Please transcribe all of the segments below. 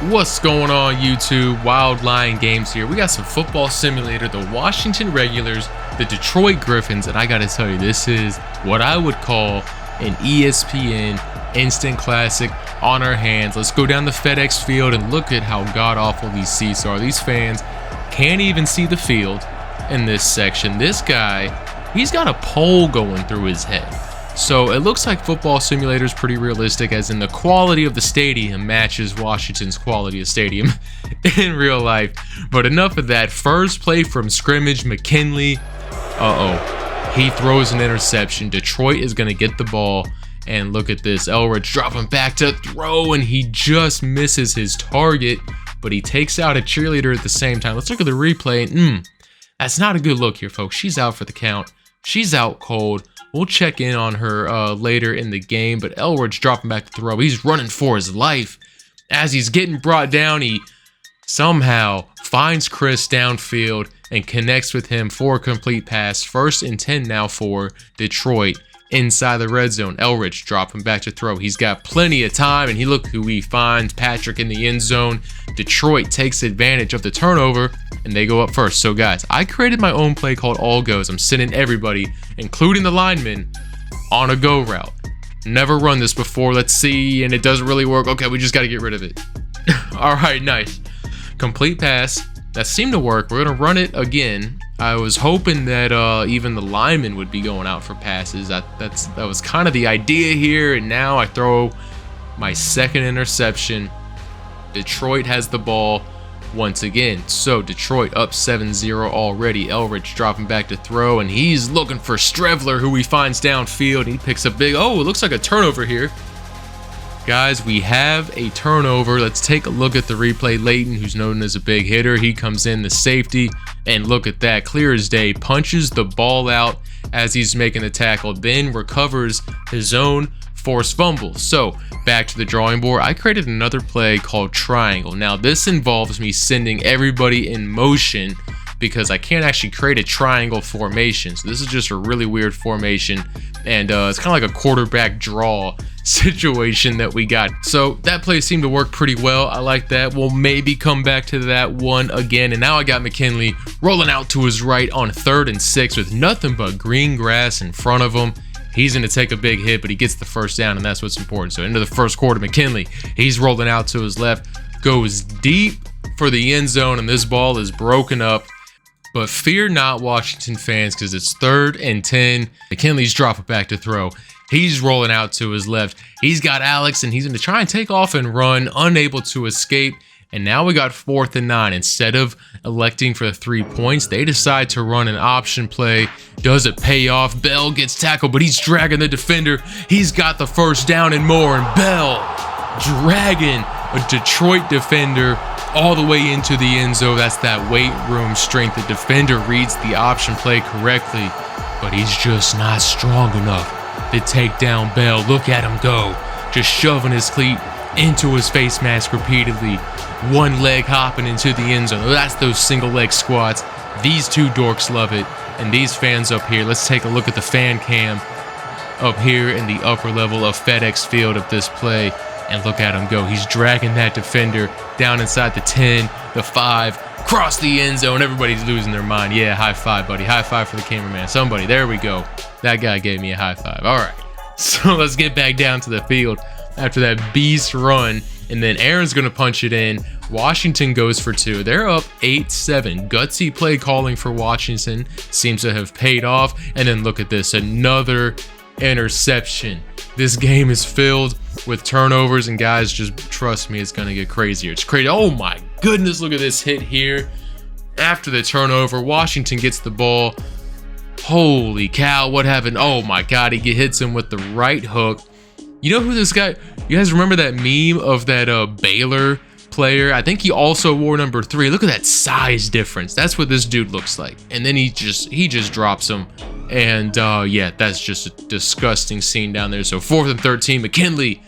What's going on YouTube? WildLion Games here. We got some football simulator, the Washington Regulars, the Detroit Griffins, and I gotta tell you, this is what I would call an ESPN Instant Classic on our hands. Let's go down the FedEx field and look at how god-awful these seats are. These fans can't even see the field in this section. This guy, he's got a pole going through his head. So it looks like football simulator is pretty realistic, as in the quality of the stadium matches Washington's quality of stadium in real life. But enough of that. First play from scrimmage, McKinley. He throws an interception. Detroit is going to get the ball. And look at this. Elridge dropping back to throw, and he just misses his target. But he takes out a cheerleader at the same time. Let's look at the replay. That's not a good look here, folks. She's out for the count. She's out cold. We'll check in on her later in the game, but Elridge dropping back to throw. He's running for his life. As he's getting brought down, he somehow finds Chris downfield and connects with him for a complete pass. 1st and 10 now for Detroit inside the red zone. Elridge dropping back to throw. He's got plenty of time, and look who he finds. Patrick in the end zone. Detroit takes advantage of the turnover, and they go up first. So guys, I created my own play called All Goes. I'm sending everybody, including the linemen, on a go route. Never run this before. Let's see, and it doesn't really work. Okay, we just got to get rid of it. All right, nice. Complete pass. That seemed to work. We're going to run it again. I was hoping that even the linemen would be going out for passes. That was kind of the idea here, and now I throw my second interception. Detroit has the ball once again. So Detroit up 7-0 already. Elridge dropping back to throw, and he's looking for Strevler, who he finds downfield. He picks a big, it looks like a turnover here. Guys, we have a turnover. Let's take a look at the replay. Layton, who's known as a big hitter, he comes in, the safety, and look at that, clear as day, punches the ball out as he's making the tackle, then recovers his own forced fumble. So back to the drawing board. I created another play called Triangle. Now this involves me sending everybody in motion, because I can't actually create a triangle formation. So this is just a really weird formation, and it's kind of like a quarterback draw situation that we got. So that play seemed to work pretty well. I like that. We'll maybe come back to that one again. And now I got McKinley rolling out to his right on 3rd and 6 with nothing but green grass in front of him. He's going to take a big hit, but he gets the first down, and that's what's important. So into the first quarter, McKinley, he's rolling out to his left, goes deep for the end zone, and this ball is broken up. But fear not, Washington fans, because it's 3rd and 10. McKinley's dropping back to throw. He's rolling out to his left. He's got Alex, and he's going to try and take off and run, unable to escape. And now we got 4th and 9. Instead of electing for the 3 points, they decide to run an option play. Does it pay off? Bell gets tackled, but he's dragging the defender. He's got the first down and more, and Bell dragging a Detroit defender all the way into the end zone. That's that weight room strength. The defender reads the option play correctly, but he's just not strong enough to take down Bell. Look at him go, just shoving his cleat into his face mask repeatedly. One leg hopping into the end zone. That's those single leg squats. These two dorks love it. And these fans up here, let's take a look at the fan cam up here in the upper level of FedEx Field of this play. And look at him go. He's dragging that defender down inside the 10, the 5, across the end zone. Everybody's losing their mind. Yeah, high five, buddy. High five for the cameraman. Somebody. There we go. That guy gave me a high five. All right. So let's get back down to the field after that beast run. And then Aaron's going to punch it in. Washington goes for 2. They're up 8-7. Gutsy play calling for Washington seems to have paid off. And then look at this. Another interception. This game is filled with turnovers, and guys, just trust me, it's going to get crazier. It's crazy. Oh my goodness, look at this hit here. After the turnover, Washington gets the ball. Holy cow, what happened? Oh my god, he hits him with the right hook. You know who this guy, you guys remember that meme of that Baylor player? I think he also wore number 3. Look at that size difference. That's what this dude looks like. And then he just drops him. And yeah, that's just a disgusting scene down there. So 4th and 13, McKinley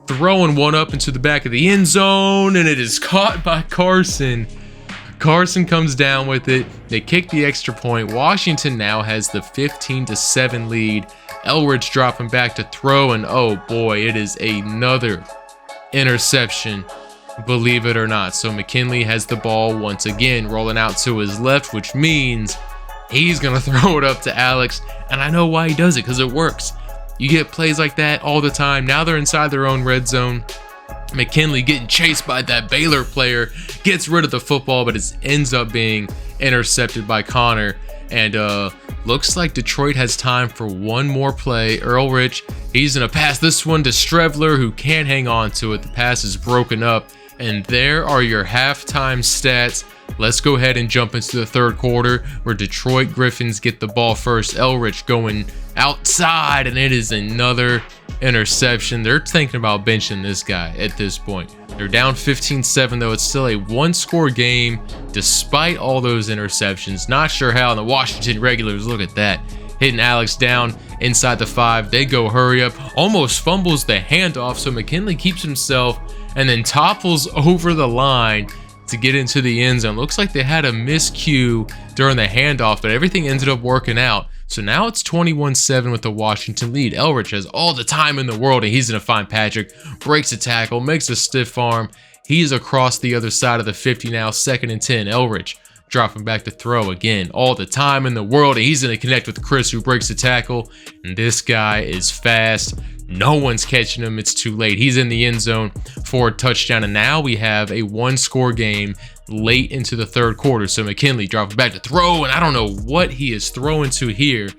throwing one up into the back of the end zone, and it is caught by Carson. Carson comes down with it. They kick the extra point. Washington now has the 15-7 lead. Elridge dropping back to throw, and oh boy, it is another interception believe it or not. So McKinley has the ball once again, rolling out to his left, which means he's going to throw it up to Alex. And I know why he does it, because it works. You get plays like that all the time. Now they're inside their own red zone. McKinley getting chased by that Baylor player, gets rid of the football, but it ends up being intercepted by Connor. And looks like Detroit has time for one more play. Earl Rich, he's going to pass this one to Strevler, who can't hang on to it. The pass is broken up. And there are your halftime stats. Let's go ahead and jump into the third quarter, where Detroit Griffins get the ball first. Elrich going outside, and it is another interception. They're thinking about benching this guy at this point. They're down 15-7, though. It's still a one-score game despite all those interceptions. Not sure how. And the Washington Regulars, look at that, hitting Alex down inside the 5. They go hurry up, almost fumbles the handoff, so McKinley keeps himself and then topples over the line to get into the end zone. Looks like they had a miscue during the handoff, but everything ended up working out. So now it's 21-7 with the Washington lead. Elrich has all the time in the world, and he's going to find Patrick. Breaks a tackle, makes a stiff arm. He's across the other side of the 50 now, 2nd and 10. Elrich dropping back to throw again. All the time in the world, and he's going to connect with Chris, who breaks the tackle. And this guy is fast. No one's catching him. It's too late. He's in the end zone for a touchdown. And now we have a one-score game late into the third quarter. So McKinley dropping back to throw, and I don't know what he is throwing to here.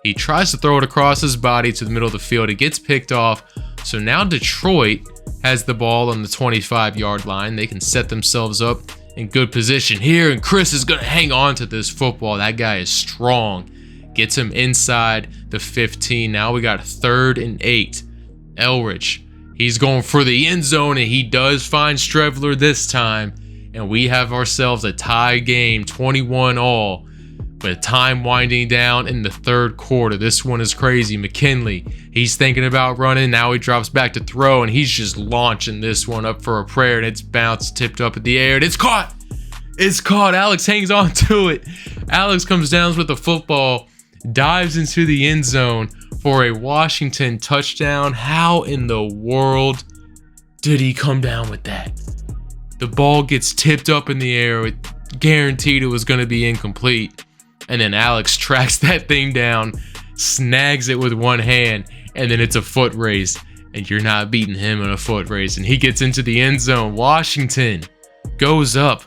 He tries to throw it across his body to the middle of the field. It gets picked off. So now Detroit has the ball on the 25-yard line. They can set themselves up in good position here, and Chris is going to hang on to this football. That guy is strong. Gets him inside the 15. Now we got 3rd and 8. Elrich, he's going for the end zone, and he does find Strevler this time. And we have ourselves a tie game, 21-all, with time winding down in the third quarter. This one is crazy. McKinley, he's thinking about running. Now he drops back to throw, and he's just launching this one up for a prayer, and it's bounced, tipped up in the air, and it's caught. It's caught. Alex hangs on to it. Alex comes down with the football, dives into the end zone for a Washington touchdown. How in the world did he come down with that? The ball gets tipped up in the air. It guaranteed it was going to be incomplete. And then Alex tracks that thing down, snags it with one hand, and then it's a foot race. And you're not beating him in a foot race. And he gets into the end zone. Washington goes up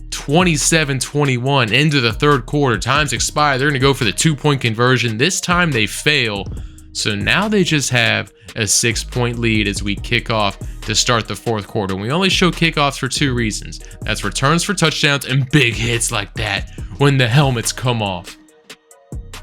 27-21 into the third quarter. Time's expired. They're going to go for the 2-point conversion. This time they fail. So now they just have a 6-point lead as we kick off to start the fourth quarter. We only show kickoffs for 2 reasons. That's returns for touchdowns and big hits like that when the helmets come off.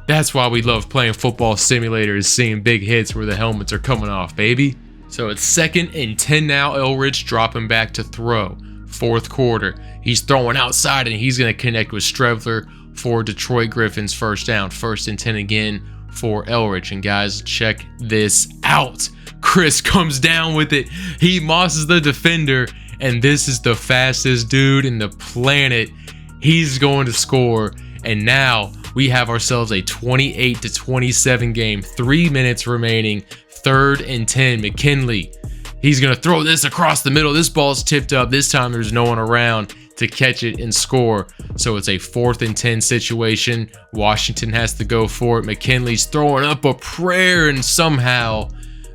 That's why we love playing football simulators, seeing big hits where the helmets are coming off, baby. So it's 2nd and 10 now. Elrich dropping back to throw. Fourth quarter. He's throwing outside, and he's going to connect with Strevler for Detroit Griffins first down. 1st and 10 again for Elrich. And guys, check this out. Chris comes down with it. He mosses the defender, and this is the fastest dude in the planet. He's going to score, and now we have ourselves a 28-27 game. 3 minutes remaining. 3rd and 10. McKinley, he's going to throw this across the middle. This ball's tipped up. This time there's no one around to catch it and score. So it's a 4th and 10 situation. Washington has to go for it. McKinley's throwing up a prayer, and somehow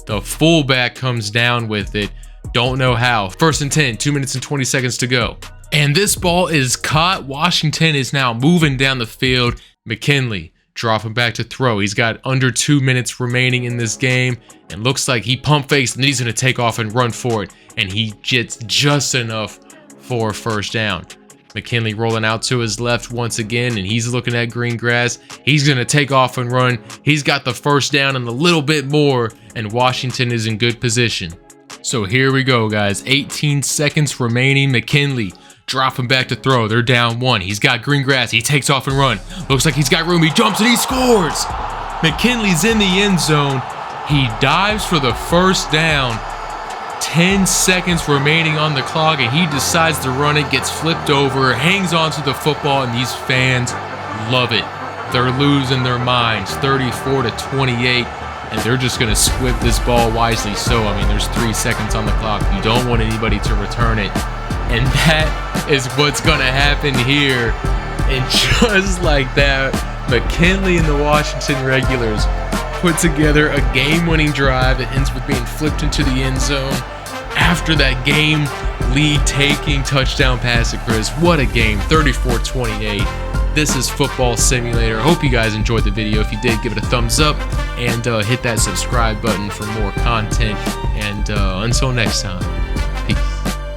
the fullback comes down with it. Don't know how. 1st and 10, 2 minutes and 20 seconds to go. And this ball is caught. Washington is now moving down the field. McKinley dropping back to throw. He's got under 2 minutes remaining in this game, and looks like he pump fakes, and he's going to take off and run for it. And he gets just enough for a first down. McKinley rolling out to his left once again, and he's looking at green grass. He's going to take off and run. He's got the first down and a little bit more, and Washington is in good position. So here we go, guys. 18 seconds remaining. McKinley dropping back to throw. They're down 1. He's got green grass. He takes off and run. Looks like he's got room. He jumps and he scores. McKinley's in the end zone. He dives for the first down. 10 seconds remaining on the clock, and he decides to run it, gets flipped over, hangs onto the football, and these fans love it. They're losing their minds. 34-28. and they're just going to squib this ball wisely. So, I mean, there's 3 seconds on the clock. You don't want anybody to return it. And that is what's going to happen here. And just like that, McKinley and the Washington Regulars put together a game-winning drive that ends with being flipped into the end zone after that game lead-taking touchdown pass at Chris. What a game, 34-28. This is Football Simulator. I hope you guys enjoyed the video. If you did, give it a thumbs up and hit that subscribe button for more content. And until next time.